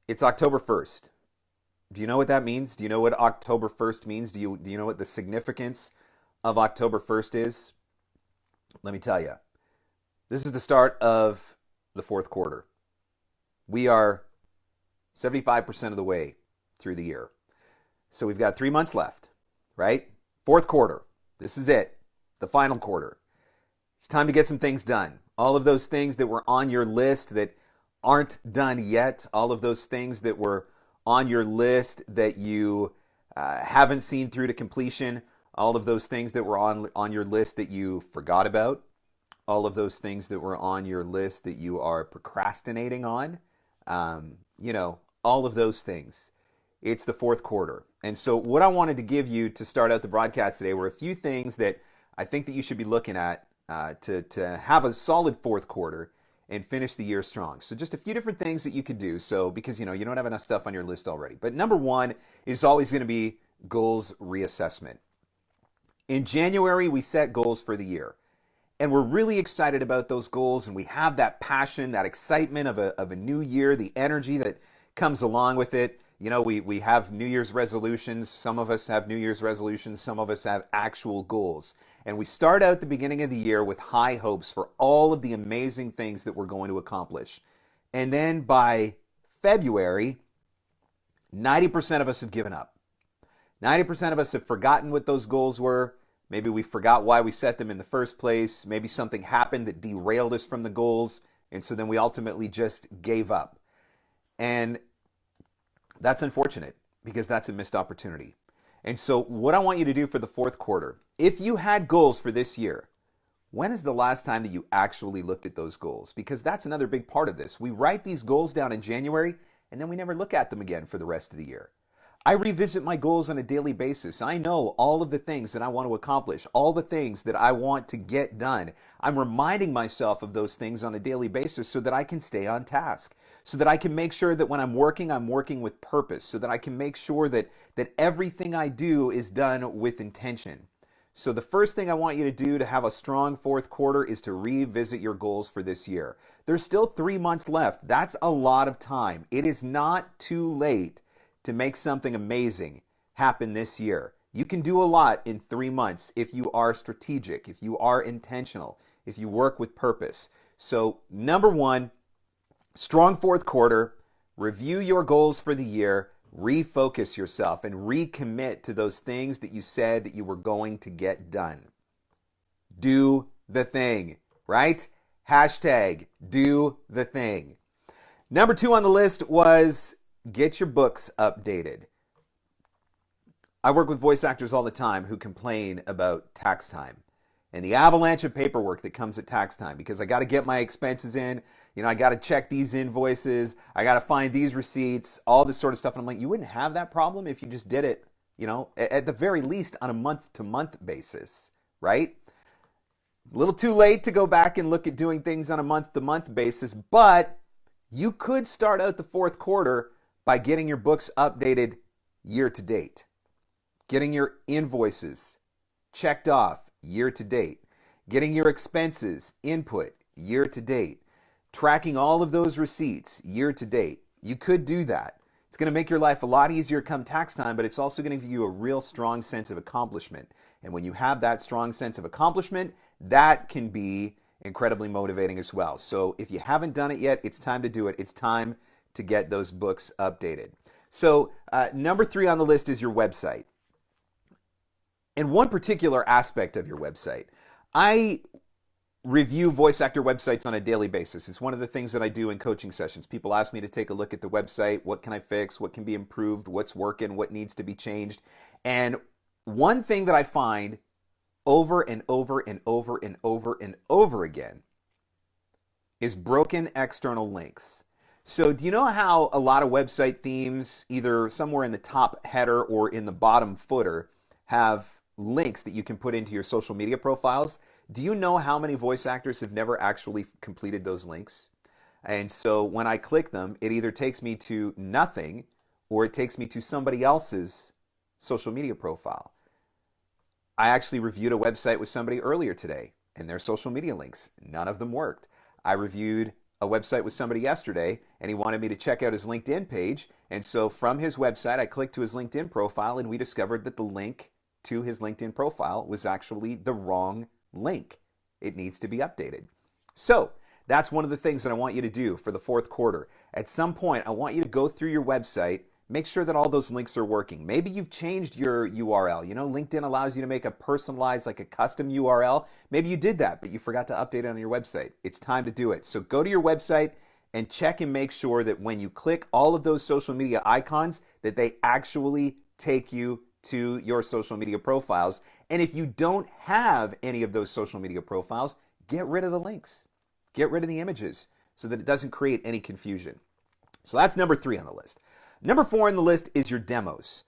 It's October 1st. Do you know what that means? Do you know what October 1st means? Do you know what the significance of October 1st is? Let me tell you. This is the start of the fourth quarter. We are 75% of the way through the year. So we've got 3 months left, right? Fourth quarter. This is it. The final quarter. It's time to get some things done. All of those things that were on your list that aren't done yet, all of those things that were on your list that you haven't seen through to completion, all of those things that were on your list that you forgot about, all of those things that were on your list that you are procrastinating on, all of those things. It's the fourth quarter. And so what I wanted to give you to start out the broadcast today were a few things that I think that you should be looking at to have a solid fourth quarter and finish the year strong. So just a few different things that you could do. So because you don't have enough stuff on your list already. But number one is always going to be goals reassessment. In January, we set goals for the year. And we're really excited about those goals, and we have that passion, that excitement of a new year, the energy that comes along with it. We have New Year's resolutions. Some of us have New Year's resolutions. Some of us have actual goals. And we start out the beginning of the year with high hopes for all of the amazing things that we're going to accomplish. And then by February, 90% of us have given up. 90% of us have forgotten what those goals were. Maybe we forgot why we set them in the first place. Maybe something happened that derailed us from the goals. And so then we ultimately just gave up. And that's unfortunate because that's a missed opportunity. And so what I want you to do for the fourth quarter, if you had goals for this year, when is the last time that you actually looked at those goals? Because that's another big part of this. We write these goals down in January and then we never look at them again for the rest of the year. I revisit my goals on a daily basis. I know all of the things that I want to accomplish, all the things that I want to get done. I'm reminding myself of those things on a daily basis so that I can stay on task, so that I can make sure that when I'm working with purpose, so that I can make sure that everything I do is done with intention. So the first thing I want you to do to have a strong fourth quarter is to revisit your goals for this year. There's still 3 months left. That's a lot of time. It is not too late to make something amazing happen this year. You can do a lot in 3 months if you are strategic, if you are intentional, if you work with purpose. So number one, strong fourth quarter, review your goals for the year, refocus yourself and recommit to those things that you said that you were going to get done. Do the thing, right? Hashtag do the thing. Number two on the list was get your books updated. I work with voice actors all the time who complain about tax time and the avalanche of paperwork that comes at tax time because I got to get my expenses in. I got to check these invoices. I got to find these receipts, all this sort of stuff. And I'm like, you wouldn't have that problem if you just did it, at the very least on a month-to-month basis, right? A little too late to go back and look at doing things on a month-to-month basis, but you could start out the fourth quarter by getting your books updated year to date, getting your invoices checked off year to date, getting your expenses input year to date, tracking all of those receipts year to date. You could do that. It's going to make your life a lot easier come tax time, but it's also going to give you a real strong sense of accomplishment. And when you have that strong sense of accomplishment, that can be incredibly motivating as well. So if you haven't done it yet, it's time to do it. It's time to get those books updated. So number three on the list is your website. And one particular aspect of your website. I review voice actor websites on a daily basis. It's one of the things that I do in coaching sessions. People ask me to take a look at the website. What can I fix? What can be improved? What's working? What needs to be changed? And one thing that I find over and over and over and over and over again is broken external links. So do you know how a lot of website themes, either somewhere in the top header or in the bottom footer, have links that you can put into your social media profiles? Do you know how many voice actors have never actually completed those links? And so when I click them, it either takes me to nothing or it takes me to somebody else's social media profile. I actually reviewed a website with somebody earlier today and their social media links. None of them worked. I reviewed a website with somebody yesterday, and he wanted me to check out his LinkedIn page. And so from his website, I clicked to his LinkedIn profile, and we discovered that the link to his LinkedIn profile was actually the wrong link. It needs to be updated. So that's one of the things that I want you to do for the fourth quarter. At some point, I want you to go through your website, make sure that all those links are working. Maybe you've changed your URL. You know, LinkedIn allows you to make a personalized, like a custom URL. Maybe you did that, but you forgot to update it on your website. It's time to do it. So go to your website and check and make sure that when you click all of those social media icons, that they actually take you to your social media profiles. And if you don't have any of those social media profiles, get rid of the links. Get rid of the images so that it doesn't create any confusion. So that's number 3 on the list. Number 4 on the list is your demos.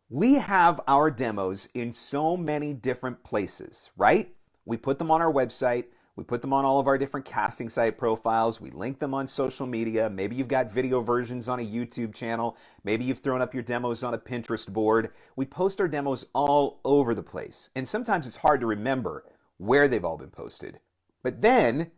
We have our demos in so many different places, right? We put them on our website. We put them on all of our different casting site profiles. We link them on social media. Maybe you've got video versions on a YouTube channel. Maybe you've thrown up your demos on a Pinterest board. We post our demos all over the place. And sometimes it's hard to remember where they've all been posted. But then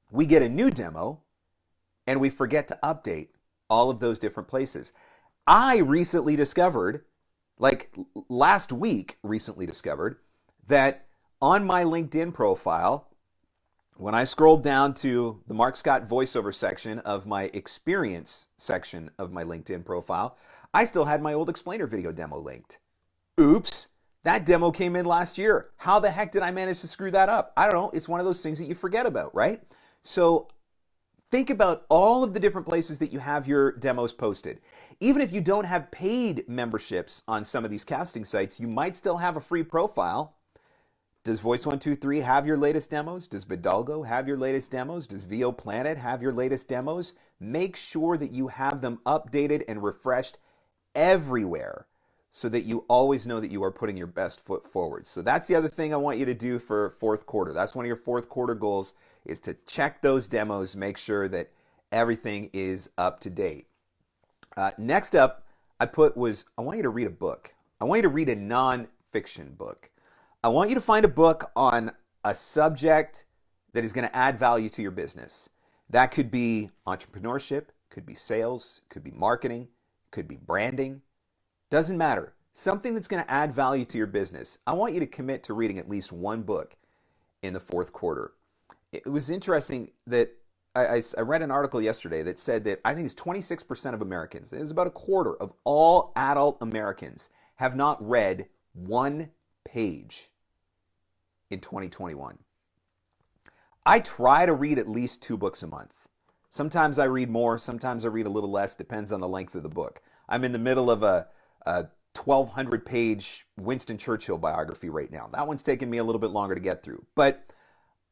we get a new demo and we forget to update all of those different places. I recently discovered, like last week, that on my LinkedIn profile, when I scrolled down to the Mark Scott voiceover section of my experience section of my LinkedIn profile, I still had my old explainer video demo linked. Oops, that demo came in last year. How the heck did I manage to screw that up? I don't know. It's one of those things that you forget about, right? So think about all of the different places that you have your demos posted. Even if you don't have paid memberships on some of these casting sites, you might still have a free profile. Does Voice123 have your latest demos? Does Bidalgo have your latest demos? Does VOPlanet have your latest demos? Make sure that you have them updated and refreshed everywhere so that you always know that you are putting your best foot forward. So that's the other thing I want you to do for fourth quarter. That's one of your fourth quarter goals, is to check those demos, make sure that everything is up to date. Next up, I want you to read a book. I want you to read a non-fiction book. I want you to find a book on a subject that is going to add value to your business. That could be entrepreneurship, could be sales, could be marketing, could be branding. Doesn't matter. Something that's going to add value to your business. I want you to commit to reading at least one book in the fourth quarter. It was interesting that I read an article yesterday that said that I think it's 26% of Americans, it was about a quarter of all adult Americans, have not read one page in 2021. I try to read at least 2 books a month. Sometimes I read more, sometimes I read a little less, depends on the length of the book. I'm in the middle of a 1,200-page Winston Churchill biography right now. That one's taken me a little bit longer to get through. But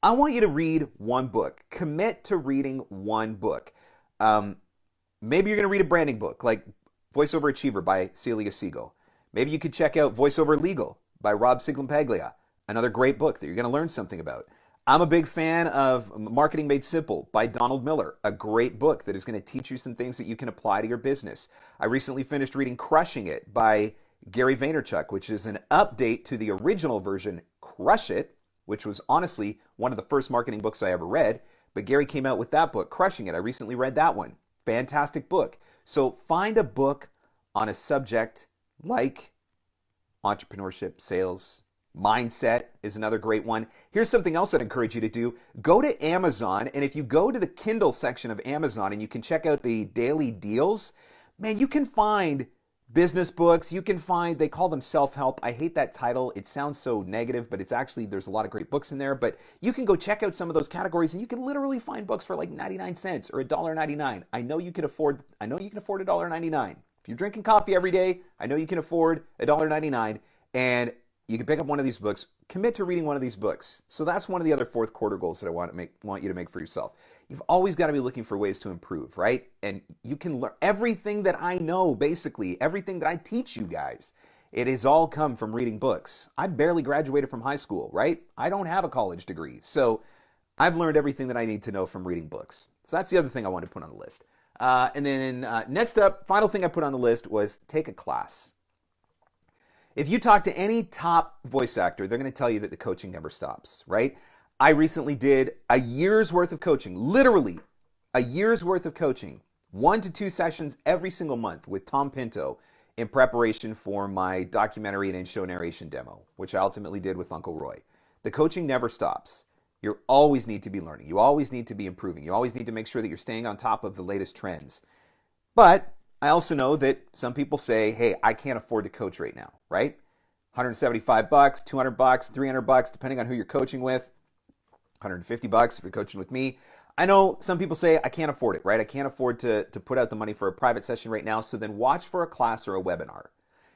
I want you to read one book. Commit to reading one book. Maybe you're going to read a branding book like Voiceover Achiever by Celia Siegel. Maybe you could check out Voiceover Legal by Rob Siglampaglia, another great book that you're going to learn something about. I'm a big fan of Marketing Made Simple by Donald Miller, a great book that is going to teach you some things that you can apply to your business. I recently finished reading Crushing It by Gary Vaynerchuk, which is an update to the original version, Crush It, which was honestly one of the first marketing books I ever read. But Gary came out with that book, Crushing It. I recently read that one. Fantastic book. So find a book on a subject like entrepreneurship, sales, mindset is another great one. Here's something else I'd encourage you to do. Go to Amazon, and if you go to the Kindle section of Amazon and you can check out the daily deals, man, you can find business books. You can find, they call them self-help. I hate that title. It sounds so negative, but it's actually, there's a lot of great books in there. But you can go check out some of those categories and you can literally find books for like 99 cents or $1.99. I know you can afford $1.99. If you're drinking coffee every day, I know you can afford $1.99, and you can pick up one of these books. Commit to reading one of these books. So that's one of the other fourth quarter goals that I want you to make for yourself. You've always got to be looking for ways to improve, right? And you can learn everything that I know, basically everything that I teach you guys. It has all come from reading books. I barely graduated from high school, right? I don't have a college degree. So I've learned everything that I need to know from reading books. So that's the other thing I wanted to put on the list. And then next up, final thing I put on the list was take a class. If you talk to any top voice actor, they're going to tell you that the coaching never stops, right? I recently did a year's worth of coaching, literally a year's worth of coaching, 1 to 2 sessions every single month with Tom Pinto in preparation for my documentary and in-show narration demo, which I ultimately did with Uncle Roy. The coaching never stops. You always need to be learning. You always need to be improving. You always need to make sure that you're staying on top of the latest trends. But I also know that some people say, hey, I can't afford to coach right now, right? $175, $200, $300, depending on who you're coaching with. $150 if you're coaching with me. I know some people say, I can't afford it, right? I can't afford to put out the money for a private session right now, so then watch for a class or a webinar.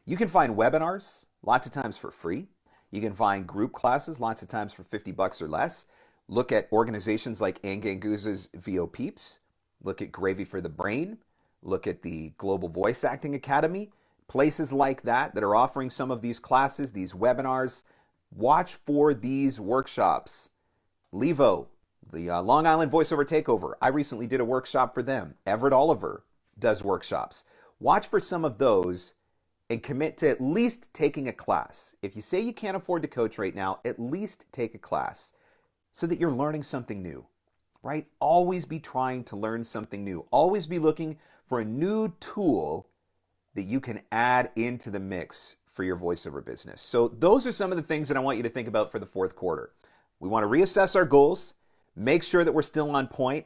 You can find webinars lots of times for free. You can find group classes lots of times for $50 or less. Look at organizations like Anganguz's VO Peeps. Look at Gravy for the Brain. Look at the Global Voice Acting Academy. Places like that are offering some of these classes, these webinars. Watch for these workshops. Levo, the Long Island Voiceover Takeover. I recently did a workshop for them. Everett Oliver does workshops. Watch for some of those and commit to at least taking a class. If you say you can't afford to coach right now, at least take a class so that you're learning something new, right? Always be trying to learn something new. Always be looking for a new tool that you can add into the mix for your voiceover business. So those are some of the things that I want you to think about for the fourth quarter. We want to reassess our goals, make sure that we're still on point,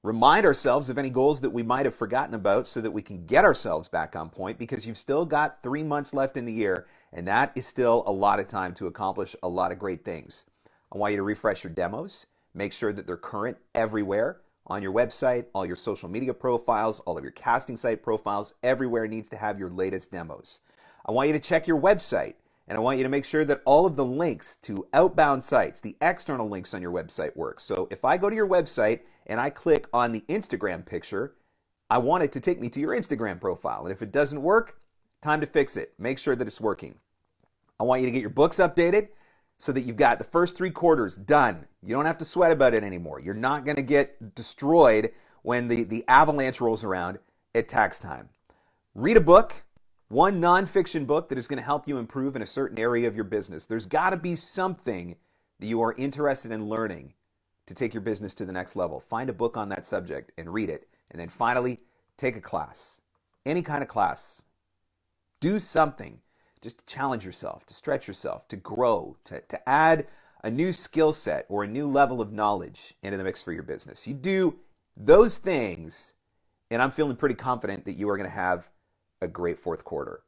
remind ourselves of any goals that we might have forgotten about so that we can get ourselves back on point, because you've still got 3 months left in the year, and that is still a lot of time to accomplish a lot of great things. I want you to refresh your demos, make sure that they're current everywhere, on your website, all your social media profiles, all of your casting site profiles, everywhere needs to have your latest demos. I want you to check your website. And I want you to make sure that all of the links to outbound sites, the external links on your website work. So if I go to your website and I click on the Instagram picture, I want it to take me to your Instagram profile. And if it doesn't work, time to fix it. Make sure that it's working. I want you to get your books updated so that you've got the first 3 quarters done. You don't have to sweat about it anymore. You're not going to get destroyed when the avalanche rolls around at tax time. Read a book. One nonfiction book that is going to help you improve in a certain area of your business. There's got to be something that you are interested in learning to take your business to the next level. Find a book on that subject and read it. And then finally, take a class. Any kind of class. Do something just to challenge yourself, to stretch yourself, to grow, to add a new skill set or a new level of knowledge into the mix for your business. You do those things, and I'm feeling pretty confident that you are going to have a great fourth quarter.